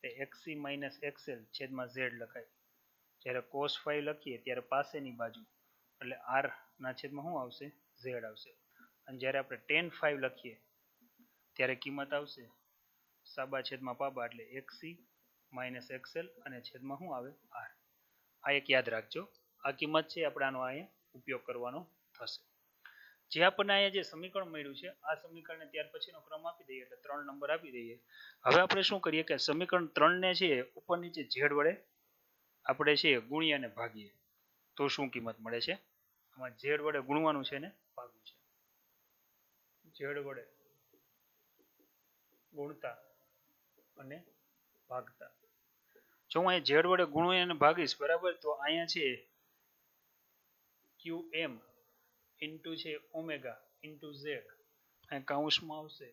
તે XC માઇનસ XL છેદમાં Z લખાય. જ્યારે cos 5 લખીએ ત્યારે પાસેની બાજુ એટલે R ના છેદમાં શું આવશે, Z આવશે. અને જ્યારે આપણે tan 5 લખીએ ત્યારે કિંમત આવશે સાબા છેદમાં પાબા એટલે XC માઇનસ XL અને છેદમાં શું આવે, R. આ એક યાદ રાખજો, આ કિંમત છે આપણે આનો અહીંયા ઉપયોગ કરવાનો થશે. જે આપણને અહીંયા જે સમીકરણ મળ્યું છે, આ સમીકરણને ત્યાર પછીનો ક્રમ આપી દઈએ એટલે 3 નંબર આપી દઈએ. હવે આપણે શું કરીએ કે સમીકરણ 3 ને છે ઉપર નીચે Z વડે આપણે છે ગુણીએ અને ભાગીએ તો શું કિંમત મળે છે? આમાં ઝેડ વડે ગુણવાનું છે ને ભાગવું છે. ઝેડ વડે ગુણતા અને ભાગતા. જો હું અહીંયા ઝેડ વડે ગુણું અને ભાગીશ બરાબર, તો અહીંયા છે QM ઇન્ટુ છે ઓમેગા ઇન્ટુ ઝેડ, અહીં કૌંસમાં આવશે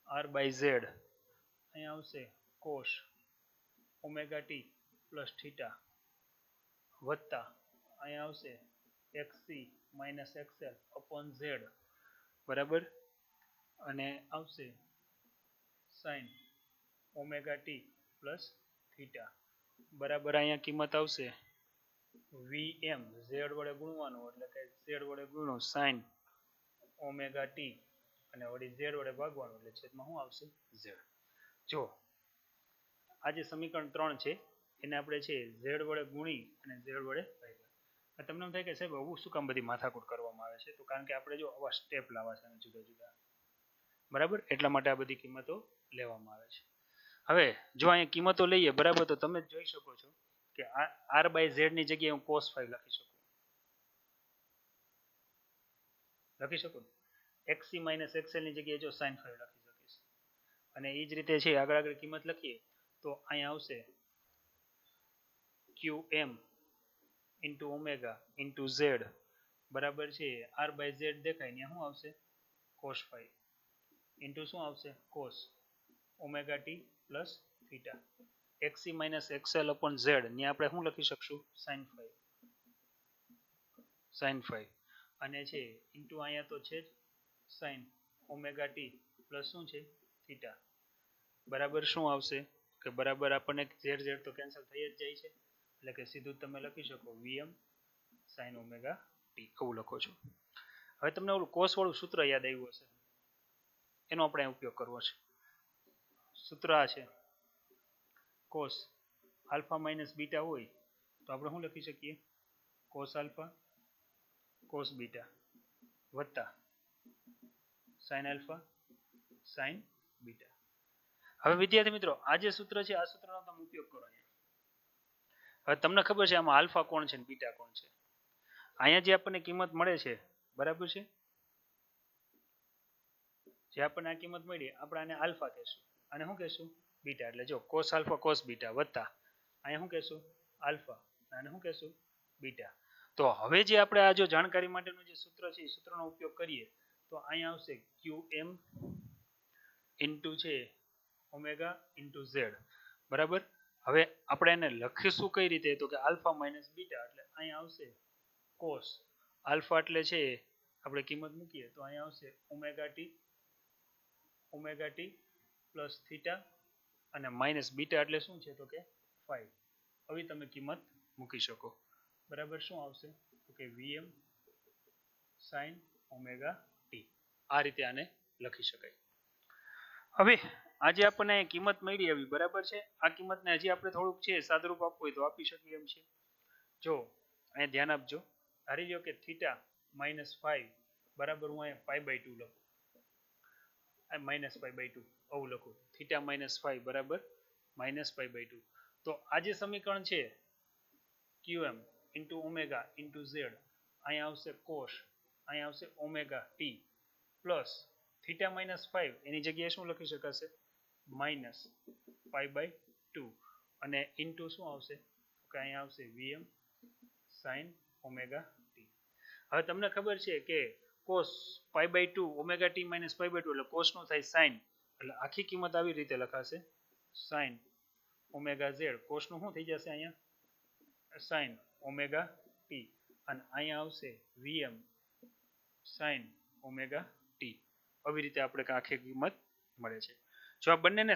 R by Z, અહીંયા આવશે cos omega t plus theta વત્તા અહીંયા આવશે XC minus XL upon Z બરાબર, અને આવશે sine omega t plus theta બરાબર. અહીંયા કિંમત આવશે VM, Z વડે ગુણવાનું એટલે કે Z વડે ગુણો સાઇન ઓમેગા ટી અને વળી Z વડે ભાગવાનું એટલે છેદમાં શું આવશે? Z. જો આ જે સમીકરણ 3 છે એને આપણે છે Z વડે ગુણી અને Z વડે ભાગ્યા. તમને એમ થાય કે સાહેબ આવું શું કામ બધી માથાકૂટ કરવામાં આવે છે? તો કારણ કે આપણે જો આવા સ્ટેપ લાવવા છે જુદા જુદા બરાબર, એટલા માટે આ બધી કિંમતો લેવામાં આવે છે. હવે જો અહીંયા કિંમતો લઈએ બરાબર, તો તમે જોઈ શકો છો કે R by Z ની જગ્યાએ હું cos 5 લખી શકું XC minus XL ની જગ્યાએ જો sin 5 લખી શકીશ. અને એ જ રીતે છે આગળ કિંમત લખીએ તો અહીંયા આવશે QM into omega into Z બરાબર છે R by Z દેખાય ત્યાં શું આવશે? cos 5 ઇન્ટુ શું આવશે? cos omega t plus theta XC minus XL upon Z ને આપણે શું લખી શકશું? sin 5 અને છે ઇન્ટુ અહીંયા તો છે જ sin ઓમેગા ટી પ્લસ શું છે? થીટા બરાબર શું આવશે? કે બરાબર આપણને Z તો કેન્સલ થઈ જ જાય છે એટલે કે સીધું તમે લખી શકો VM sin ઓમેગા ટી આવું લખો છો. હવે તમને ઓલું cos વાળું સૂત્ર યાદ આવ્યું હશે, એનો આપણે ઉપયોગ કરવો છે. સૂત્ર આ છે cos આલ્ફા માઇનસ બીટા હોય તો આપણે શું લખી શકીએ? cos આલ્ફા cos બીટા વત્તા sin આલ્ફા sin બીટા. હવે વિદ્યાર્થી મિત્રો આ જે સૂત્ર છે આ સૂત્રનો તમે ઉપયોગ કરો. હવે તમને ખબર છે આમાં આલ્ફા કોણ છે અને બીટા કોણ છે. અહીંયા જે આપણને કિંમત મળે છે બરાબર છે, જે આપણને આ કિંમત મળી આપણે આને આલ્ફા કહેશું અને શું કહેશું? બીટા. એટલે જો cos આલ્ફા cos બીટા વત્તા અહીંયા શું કહેશું? આલ્ફા અને શું કહેશું? બીટા. તો હવે જે આપણે આ જો જાણકારી માટેનું જે સૂત્ર છે એ સૂત્રનો ઉપયોગ કરીએ તો અહીંયા આવશે QM ઇન્ટુ છે ઓમેગા ઇન્ટુ Z બરાબર. હવે આપણે એને લખીશું કઈ રીતે? તો કે આલ્ફા માઇનસ બીટા એટલે અહીંયા આવશે cos આલ્ફા એટલે છે આપણે કિંમત મૂકીએ તો અહીંયા આવશે ઓમેગા ટી પ્લસ થીટા અને માઇનસ બીટા એટલે શું છે? તો કે 5. હવે તમે કિંમત મૂકી શકો બરાબર. શું આવશે? તો કે VM sin ઓમેગા ટી. આ રીતે આને લખી શકાય. હવે આજે આપણને કિંમત મળી આવી બરાબર છે. આ કિંમતને હજી આપણે થોડુંક છે સાદુરૂપ આપવું હોય તો આપી શકીએ એમ છે. જો અહીંયા ધ્યાન આપજો, ધારી લો કે થીટા માઇનસ 5 બરાબર હું અહીંયા પાઈ બાય 2 લખું, માઇનસ પાઈ બાય 2 આવું લખું. થીટા માઇનસ 5 બરાબર માઇનસ પાઈ બાય 2. તો આ જે સમીકરણ છે QM into omega into Z, અહીંયા આવશે cos, અહીંયા આવશે omega t plus theta minus 5 એની જગ્યાએ શું લખી શકાશે? માઇનસ પાઈ બાય 2 અને ઇન્ટુ શું આવશે? કે અહીંયા આવશે VM sin ઓમેગા ટી. હવે તમને ખબર છે કે cos pi by 2 omega t minus pi by 2 એટલે cos નો થાય sin, એટલે આખી કિંમત આવી રીતે લખાશે sin ઓમેગા Z. cos નું શું થઈ જશે? અહીંયા sin ઓમેગા ટી અને અહીંયા આવશે VM sin ઓમેગા ટી. આવી રીતે આપણે આખી કિંમત મળે છે. જો આ બંનેને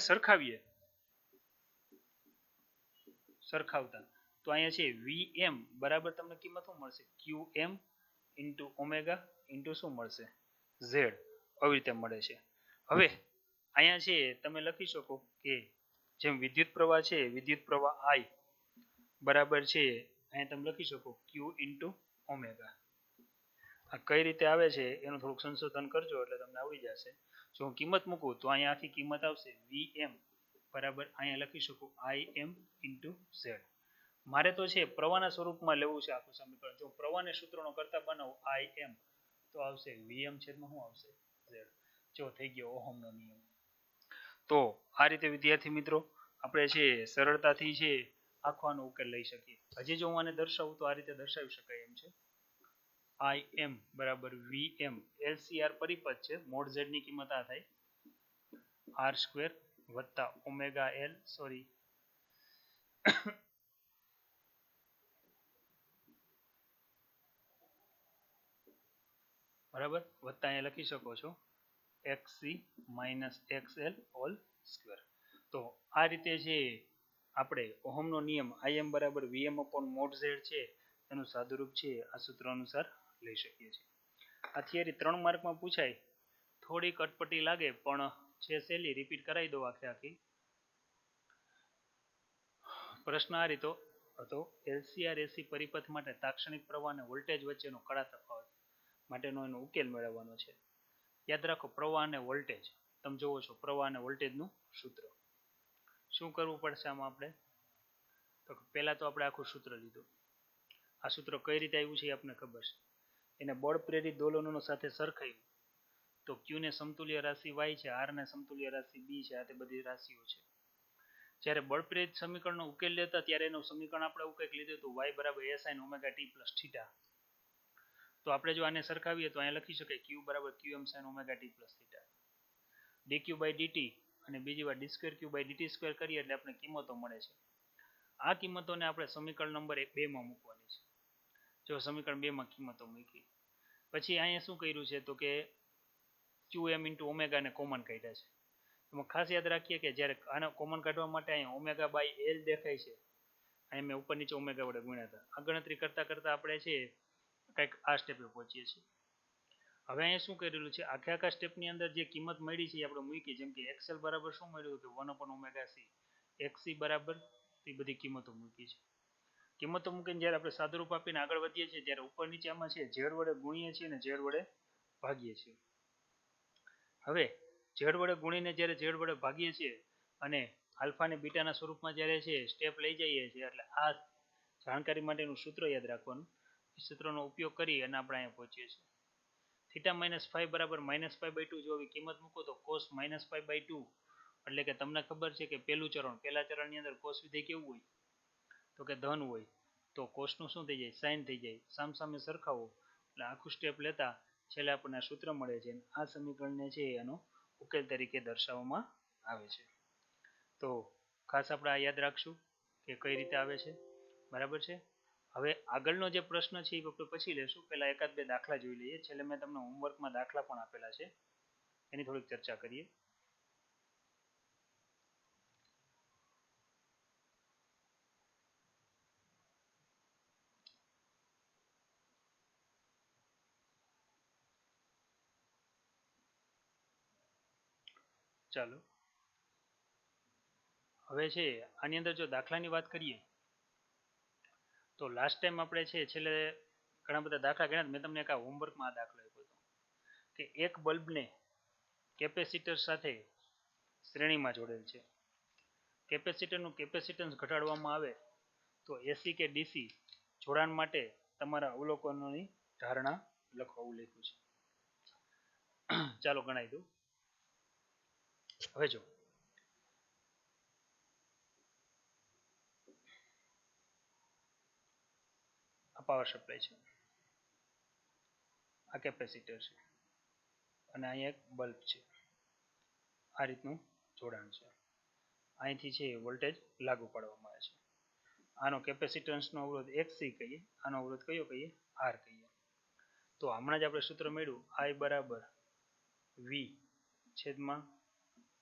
સરખાવતા તો અહીંયા છે VM બરાબર તમને કિંમત શું મળશે? QM ઇન્ટુ ઓમેગા ઇન્ટુ શું મળશે? Z. આવી રીતે મળે છે. હવે અહીંયા છે તમે લખી શકો કે જેમ વિદ્યુત પ્રવાહ છે, વિદ્યુત પ્રવાહ I બરાબર છે અહીંયા તમે લખી શકો Q ઇન્ટુ ઓમેગા. આ કઈ રીતે આવે છે એનું થોડુંક સંશોધન કરજો એટલે તમને આવડી જશે. જો હું કિંમત મૂકું તો અહીંયા આખી કિંમત આવશે VM બરાબર અહીંયા લખી શકું IM ઇન્ટુ Z મારે તો છે પ્રવાહના સ્વરૂપમાં લેવું છે આખું સમીકરણ. જો પ્રવાહને સૂત્રનો કરતા બનાવું IM તો આવશે VM છેદમાં શું આવશે Z. જો થઈ ગયો ઓહમનો નિયમ. તો આ રીતે વિદ્યાર્થી મિત્રો આપણે છે સરળતાથી છે આખો આનો ઉકેલ લઈ શકીએ. હજી જો હું આને દર્શાવું તો આ રીતે દર્શાવી શકાય એમ છે. IM બરાબર VM LCR પરિપથ છે. મોડ Z ની કિંમત આ થાય R² વત્તા ઓમેગા L સોરી બરાબર વત્તા અહીંયા લખી શકો છો XC minus XL whole square. તો આ રીતે છે આપણે ઓહમનો નિયમ IM બરાબર VM અપોન મોડ Z છે એનું સાદુરૂપ છે આ સૂત્ર અનુસાર લઈ શકીએ છીએ. આ થિયરી 3 માર્કમાં પૂછાય. થોડીક અટપટી લાગે પણ છે સહેલી. રિપીટ કરાવી દો આખી. પ્રશ્ન આ રીતો હતો LCR AC પરિપથ માટે તાક્ષણિક પ્રવાહ અને વોલ્ટેજ વચ્ચેનો કડા તફાવત માટેનો એનો ઉકેલ મેળવવાનો છે. યાદ રાખો પ્રવાહ અને વોલ્ટેજ તમે જોવો છો પ્રવાહ અને વોલ્ટેજનું સૂત્ર. શું કરવું પડશે આમાં આપણે? તો પહેલા તો આપણે આખું સૂત્ર લીધું. આ સૂત્ર કઈ રીતે આવ્યું છે એ આપણને ખબર છે. એને બળ પ્રેરિત દોલનો સાથે સરખાવ્યું તો Q ને સમતુલ્ય રાશિ Y છે, R ને સમતુલ્ય રાશિ B છે. આ તે બધી રાશિઓ છે. જ્યારે બળ પ્રેરિત સમીકરણનો ઉકેલ લેતા ત્યારે એનું સમીકરણ આપણે એવું કંઈક લીધું હતું y બરાબર a sin omega t plus theta. તો આપણે જો આને સરખાવીએ તો અહીંયા લખી શકાય q બરાબર qm sin omega t plus theta. dq by dt અને બીજી વાર d2q by dt સ્ક્વેર કરીએ એટલે આપણે કિંમતો મળે છે. આ કિંમતોને આપણે સમીકરણ નંબર 2 માં મૂકવાની છે. જો સમીકરણ 2 માં કિંમતો મૂકી પછી અહીંયા શું કર્યું છે તો કે qm * omega ને કોમન કાઢ્યા છે. એમાં ખાસ યાદ રાખીએ કે જ્યારે આને કોમન કાઢવા માટે અહીંયા ઓમેગા બાય L દેખાય છે. અહીં મેં ઉપર નીચે ઓમેગા વડે ગુણ્યા હતા. આ ગણતરી કરતા કરતા આપણે છે કંઈક આ સ્ટેપે પહોંચીએ છીએ. હવે અહીંયા શું કરેલું છે આખા સ્ટેપની અંદર જે કિંમત મળી છે એ આપણે મૂકી. જેમ કે XL બરાબર શું મળ્યું કે 1/ωc, XC બરાબર એ બધી કિંમતો મૂકી છે. કિંમતો મૂકીને જ્યારે આપણે સાદુરૂપ આપીને આગળ વધીએ છીએ ત્યારે ઉપર નીચે આમાં છે Z વડે ગુણીએ છીએ અને Z વડે ભાગીએ છીએ. હવે Z વડે ગુણીને જ્યારે Z વડે ભાગીએ છીએ અને આલ્ફા અને બીટાના સ્વરૂપમાં જ્યારે છે સ્ટેપ લઈ જઈએ છીએ એટલે આ જાણકારી માટેનું સૂત્ર યાદ રાખવાનું. એ સૂત્રનો ઉપયોગ કરી અને આપણે અહીંયા પહોંચીએ છીએ. થીટા માઇનસ ફાઈવ બરાબર -π/2 જો આવી કિંમત મૂકો તો cos -π/2 એટલે કે તમને ખબર છે કે પહેલા ચરણની અંદર cos વિધેય કેવું હોય તો કે ધન હોય. તો cos નું શું થઈ જાય sin થઈ જાય. સામસામે સરખાવો એટલે આખું સ્ટેપ લેતા છેલ્લે આપણને સૂત્ર મળે છે. આ સમીકરણને છે એનો ઉકેલ તરીકે દર્શાવવામાં આવે છે. તો ખાસ આપણે આ યાદ રાખશું કે કઈ રીતે આવે છે. બરાબર છે. હવે આગળનો જે પ્રશ્ન છે એ આપણે પછી લેશું. પહેલા એકાદ બે દાખલા જોઈ લઈએ. છેલ્લે મેં તમને હોમવર્કમાં દાખલા પણ આપેલા છે એની થોડીક ચર્ચા કરીએ. ચાલો હવે છે આની અંદર જો દાખલાની વાત કરીએ તો લાસ્ટ ટાઈમ આપણે છે છેલ્લે ઘણા બધા દાખલા ગણ્યા. મેં તમને એક હોમવર્કમાં આ દાખલો આપ્યો હતો કે એક બલ્બને કેપેસિટર સાથે શ્રેણીમાં જોડેલ છે. કેપેસિટરનું કેપેસિટન્સ ઘટાડવામાં આવે તો એસી કે ડીસી જોડાણ માટે તમારા અવલોકનોની ધારણા લખો એવું લખ્યું છે. ચાલો ગણાવી દઉં. હવે જો આ પાવર સપ્લાય છે, આ કેપેસિટર છે અને અહીંયા એક બલ્બ છે. આ રીતનું જોડાણ છે. અહીંથી છે વોલ્ટેજ લાગુ પાડવામાં આવે છે. આનો કેપેસિટન્સનો અવરોધ XC કહીએ, આનો અવરોધ કયો કહીએ R કહીએ. તો હમણાં જ આપણે સૂત્ર મળ્યું I બરાબર V છેદમાં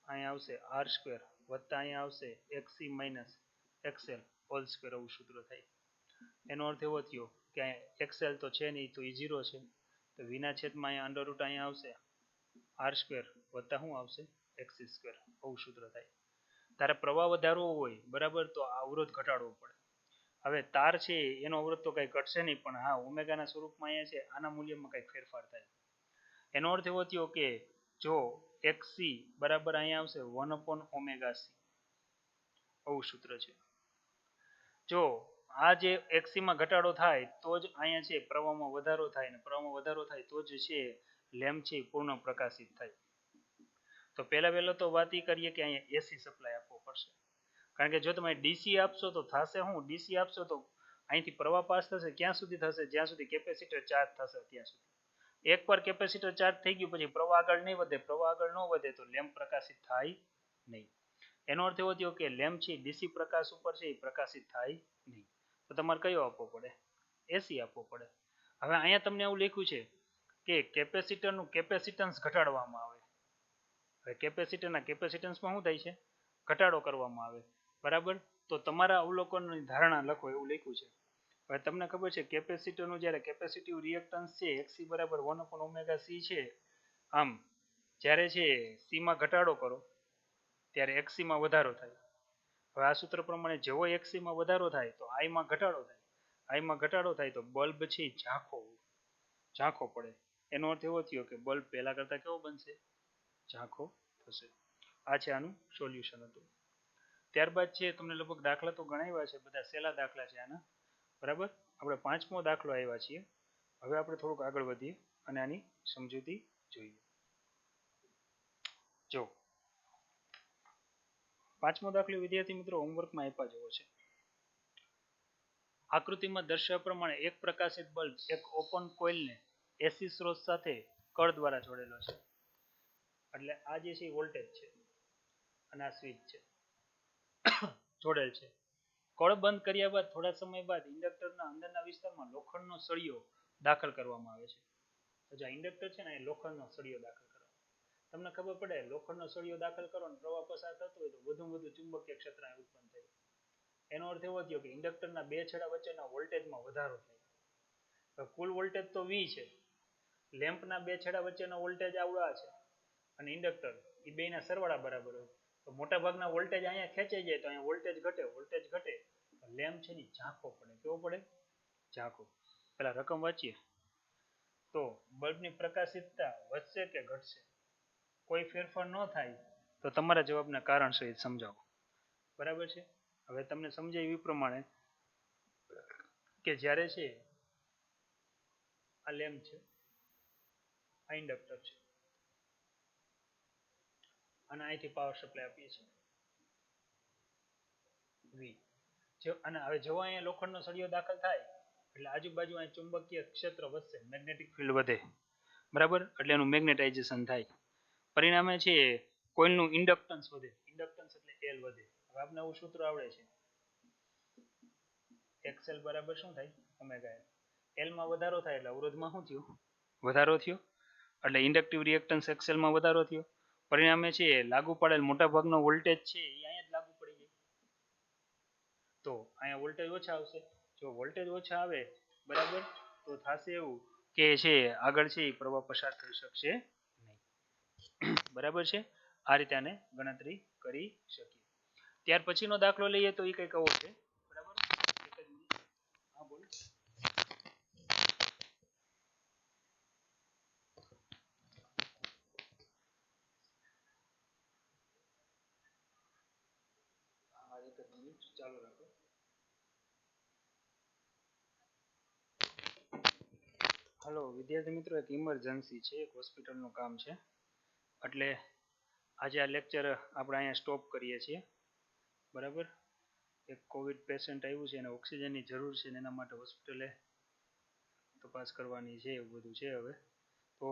અહીંયા આવશે R² વત્તા અહીંયા આવશે XC minus XL whole square એવું સૂત્ર થાય. એનો અર્થ એવો થયો કે XL તો છે નહીં તો એ 0 છે. તો વિના છેદમાં અહીંયા અંડર રૂટ અહીંયા આવશે R² વત્તા શું આવશે XC² એવું સૂત્ર થાય. તારે પ્રવાહ વધારવો હોય બરાબર તો આ અવરોધ ઘટાડવો પડે. હવે તાર છે એનો અવરોધ તો કંઈ ઘટશે નહીં પણ હા ઓમેગાના સ્વરૂપમાં અહીંયા છે આના મૂલ્યમાં કંઈક ફેરફાર થાય. એનો અર્થ એવો થયો કે જો XC બરાબર અહીંયા આવશે 1/ωc એવું સૂત્ર છે. જો આ જે એક્સીમાં ઘટાડો થાય તો જ અહીંયા છે પ્રવાહમાં વધારો થાય, ને પ્રવાહમાં વધારો થાય તો જ છે લેમ્પ છે પૂર્ણ પ્રકાશિત થાય. તો પહેલા તો વાત એ કરીએ કે અહીંયા એસી સપ્લાય આપવો પડશે, કારણ કે જો તમે ડીસી આપશો તો થશે શું, ડીસી આપશો તો અહીંથી પ્રવાહ પાસ થશે ક્યાં સુધી થશે, જ્યાં સુધી કેપેસિટર ચાર્જ થશે ત્યાં સુધી. એકવાર કેપેસિટર ચાર્જ થઈ ગયું પછી પ્રવાહ આગળ નહીં વધે, પ્રવાહ આગળ ન વધે તો લેમ્પ પ્રકાશિત થાય નહીં. એનો અર્થ એવો થયો કે લેમ્પ છે ડીસી પ્રકાશ ઉપર છે એ પ્રકાશિત થાય નહીં. તો તમારે કયો આપવો પડે, એસી આપવો પડે. હવે અહીંયા તમને એવું લખ્યું છે કે કેપેસિટરનું કેપેસિટન્સ ઘટાડવામાં આવે. હવે કેપેસિટરના કેપેસિટન્સમાં શું થાય છે, ઘટાડો કરવામાં આવે, બરાબર. તો તમારા અવલોકનની ધારણા લખો એવું લખ્યું છે. હવે તમને ખબર છે કેપેસિટરનું જ્યારે કેપેસિટિવ રિએક્ટન્સ છે XC બરાબર 1/ωc છે, આમ જ્યારે છે C માં ઘટાડો કરો ત્યારે XC માં વધારો થાય. હવે આ સૂત્ર પ્રમાણે જેવો XC માં વધારો થાય તો I માં ઘટાડો થાય, I માં ઘટાડો થાય તો બલ્બ છે ઝાંખો પડે. એનો અર્થ એવો થયો કે બલ્બ પહેલા કરતા કેવો બનશે, ઝાંખો થશે. આ છે આનું સોલ્યુશન હતું. ત્યારબાદ છે તમને લગભગ દાખલા તો ગણાવ્યા છે, બધા સહેલા દાખલા છે આના, બરાબર. આપણે 5મો દાખલો આવ્યા છીએ. હવે આપણે થોડુંક આગળ વધીએ અને આની સમજૂતી જોઈએ. જો 5મો દાખલો વિદ્યાર્થી મિત્રો હોમવર્કમાં આપ્યા જેવો છે. આકૃતિમાં દર્શાવ્યા પ્રમાણે એક પ્રકાશિત બલ્બ એક ઓપન કોઇલને એસી સ્ત્રોત સાથે કળ દ્વારા જોડેલો છે. એટલે આ જે છે વોલ્ટેજ છે અને આ સ્વિચ છે જોડેલ છે. કળ બંધ કર્યા બાદ થોડા સમય બાદ ઇન્ડક્ટરના અંદરના વિસ્તારમાં લોખંડનો સળિયો દાખલ કરવામાં આવે છે. તો જે ઇન્ડક્ટર છે ને એ લોખંડનો સળિયો દાખલ કરવા. તમને ખબર પડે લોખંડનો સળિયો દાખલ કરો ને પ્રવાહ પસાર થતો હોય તો વધુ ચુંબકીય ક્ષેત્ર ઉત્પન્ન થાય. એનો અર્થ એવો થયો કે ઇન્ડક્ટરના બે છેડા વચ્ચેના વોલ્ટેજમાં વધારો થાય. તો કુલ વોલ્ટેજ તો V છે, લેમ્પના બે છેડા વચ્ચેનો વોલ્ટેજ આવડા છે અને ઇન્ડક્ટર એ બેના સરવાળા બરાબર હોય. તો મોટા ભાગના વોલ્ટેજ અહીંયા ખેંચાઈ જાય તો અહીંયા વોલ્ટેજ ઘટે લેમ્પ છે ને ઝાંખો પડે. કેવો પડે, ઝાંખો. પેલા રકમ વાંચીએ તો બલ્બની પ્રકાશિતતા વધશે કે ઘટશે, કોઈ ફેરફાર ન થાય તો તમારા જવાબના કારણ સહિત સમજાવો, બરાબર છે. હવે તમને સમજાય એ પ્રમાણે કે જ્યારે છે આ લેમ્પ છે, આ ઇન્ડક્ટર છે અને અહીંથી પાવર સપ્લાય આપીએ છીએ V. અને હવે જો અહીંયા લોખંડનો સળિયો દાખલ થાય એટલે આજુબાજુ અહીં ચુંબકીય ક્ષેત્ર વધશે, મેગ્નેટિક ફિલ્ડ વધે, બરાબર. એટલે એનું મેગ્નેટાઇઝેશન થાય. પરિણામે છે કોઇલનું ઇન્ડક્ટન્સ વધે, ઇન્ડક્ટન્સ એટલે L વધે. હવે આપણે આવું સૂત્ર આવડે છે, XL બરાબર શું થાય, ઓમેગા L. L માં વધારો થાય એટલે અવરોધમાં શું થયું, વધારો થયો. એટલે ઇન્ડક્ટિવ રિએક્ટન્સ XL માં વધારો થયો. પરિણામે છે લાગુ પડેલ મોટા ભાગનો વોલ્ટેજ છે એ અહીંયા જ લાગુ પડી જાય. તો અહીંયા વોલ્ટેજ ઓછા આવશે. જો વોલ્ટેજ ઓછા આવે, બરાબર, તો થશે એવું કે છે આગળ છે એ પ્રવાહ પસાર થઈ શકશે નહીં, બરાબર છે. આ રીતે આને ગણતરી કરી શકીએ. ત્યાર પછીનો દાખલો લઈએ તો એ કંઈક આવો છે, બરાબર. એક જ મિનિટ. હા બોલ. એક જ મિનિટ ચાલુ રાખો. હલો વિદ્યાર્થી મિત્રો, એક ઇમરજન્સી છે, એક હોસ્પિટલનું કામ છે, એટલે આજે આ લેક્ચર આપણે અહીંયા સ્ટોપ કરીએ છીએ, બરાબર. એક કોવિડ પેશન્ટ આવ્યું છે અને ઓક્સિજનની જરૂર છે ને એના માટે હોસ્પિટલે તપાસ કરવાની છે, એવું બધું છે. હવે તો